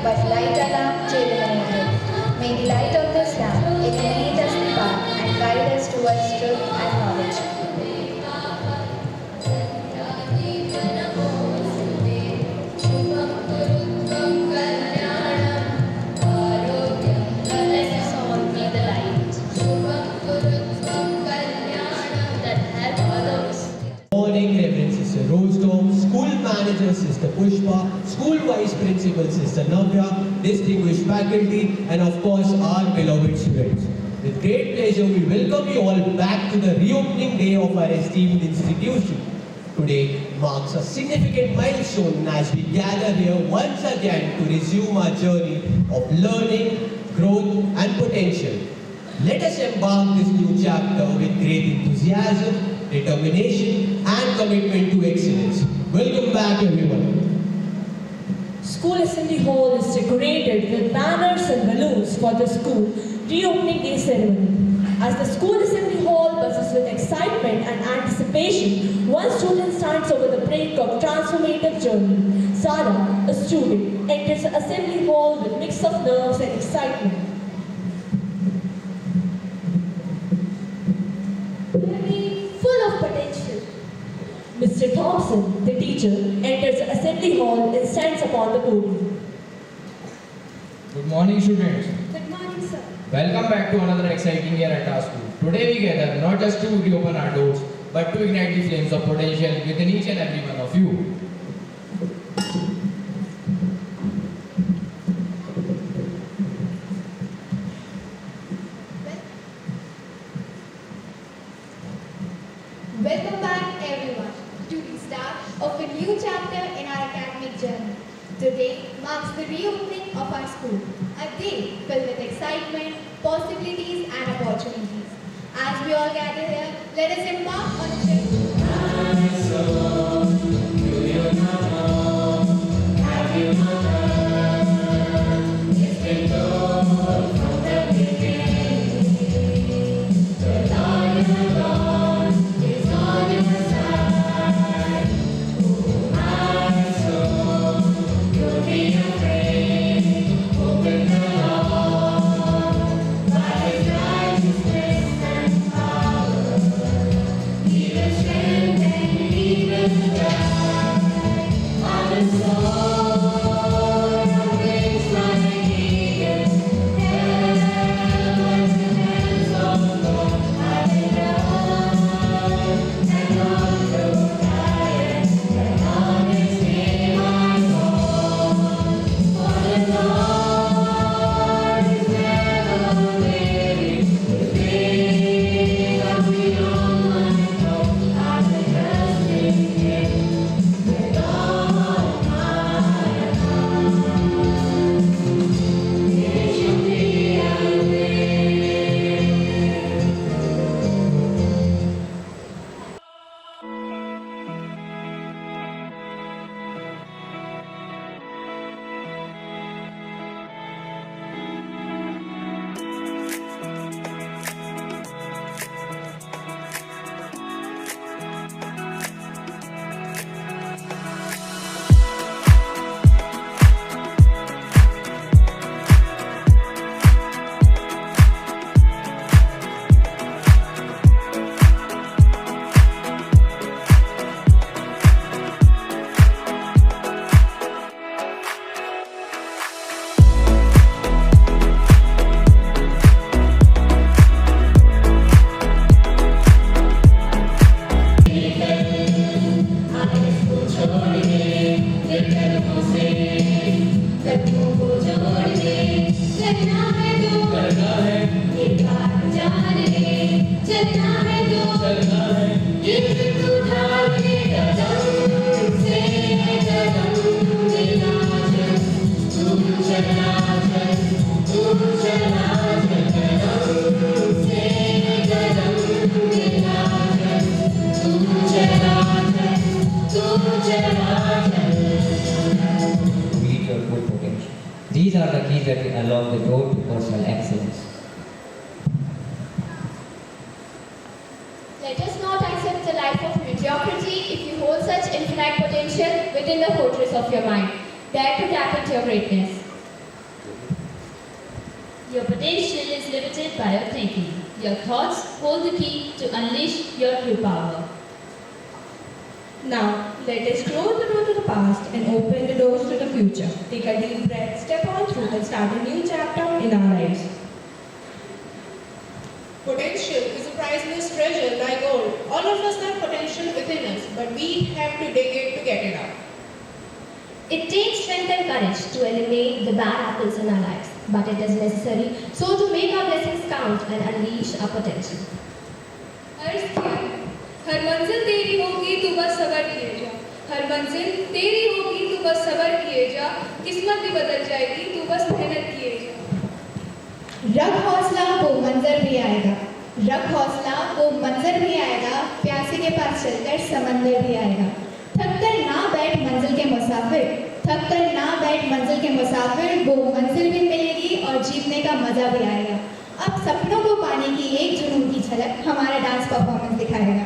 but light a lamp till illuminated. May the light of this lamp illuminate us the path and guide us towards truth and knowledge. Manager Sister Pushpa, School Vice Principal Sister Navya, distinguished faculty, and of course our beloved students. With great pleasure, we welcome you all back to the reopening day of our esteemed institution. Today marks a significant milestone as we gather here once again to resume our journey of learning, growth, and potential. Let us embark this new chapter with great enthusiasm, determination, and commitment to excellence. Welcome back, everyone. School Assembly Hall is decorated with banners and balloons for the school reopening day ceremony. As the School Assembly Hall buzzes with excitement and anticipation, one student stands over the brink of transformative journey. Sarah, a student, enters the Assembly Hall with mix of nerves and excitement. Full of potential. Mr. Thompson, the teacher, enters the assembly hall and stands upon the podium. Good morning, students. Good morning, sir. Welcome back to another exciting year at our school. Today we gather not just to reopen our doors, but to ignite the flames of potential within each and every one of you. Welcome back, everyone, to the start of a new chapter in our academic journey. Today marks the reopening of our school, a day filled with excitement, possibilities, and opportunities. As we all gather here, let us embark on a journey. Strength These are the keys that unlock the door to personal excellence. Let us not accept the life of mediocrity if you hold such infinite potential within the fortress of your mind. Dare to tap into your greatness. Your potential is limited by your thinking. Your thoughts hold the key to unleash your true power. Now, let us close the door to the past and open the doors to the future. Take a deep breath, step on through and start a new chapter in our lives. Potential is a priceless treasure like gold. All of us have potential within us, but we have to dig it to get it out. It takes strength and courage to eliminate the bad apples in our lives, but it is necessary so to make our blessings count and unleash our potential. अर्ज किया है, हर मंजिल तेरी होगी तू बस सबर किए जा, हर मंजिल तेरी होगी तू बस सबर किए जा, किस्मत भी बदल जाएगी तू बस मेहनत किए जा। रख हौसला वो मंजर भी आएगा, रख हौसला वो मंजर भी आएगा, प्यासे के पास चलकर समंदर भी आएगा। थक कर ना बैठ मंजिल के मुसाफिर, थक कर ना बैठ मंजिल के मुसाफिर, वो मंजिल भी मिलेगी और जीतने का मजा भी आएगा। अब सपनों को पाने की एक जुनून की झलक हमारा डांस परफॉर्मेंस दिखाएगा।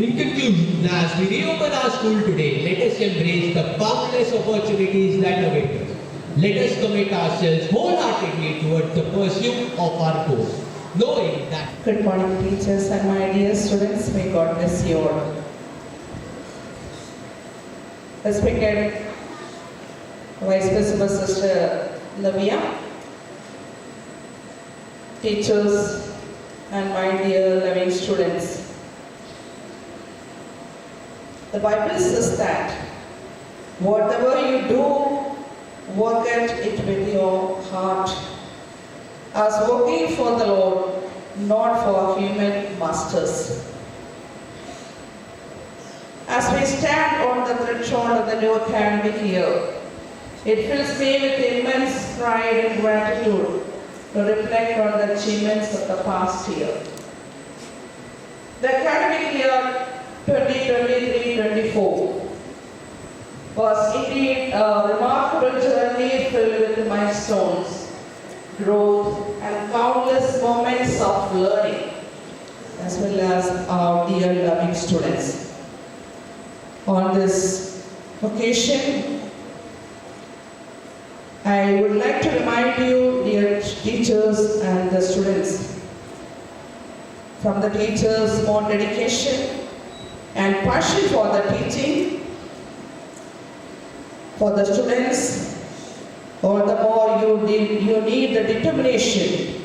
In conclusion, as we reopen our school today, let us embrace the boundless opportunities that await us. Let us commit ourselves wholeheartedly towards the pursuit of our goals, knowing that. Good morning, teachers and my dear students. May God bless you all. Respected Vice Principal Sister Lavia, teachers and my dear loving students. The Bible says that whatever you do, work at it with your heart, as working for the Lord, not for human masters. As we stand on the threshold of the new academic year, it fills me with immense pride and gratitude to reflect on the achievements of the past year. The academic year 2023-24 was indeed a remarkable journey filled with milestones, growth, and countless moments of learning, as well as our dear loving students. On this occasion, I would like to remind you, dear teachers and the students, from the teachers, more dedication and passion for the teaching, for the students, all the more you need the determination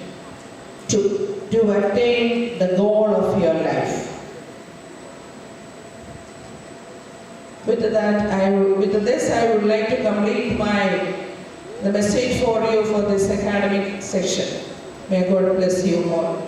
to attain the goal of your life. With this, I would like to complete the message for you for this academic session. May God bless you all.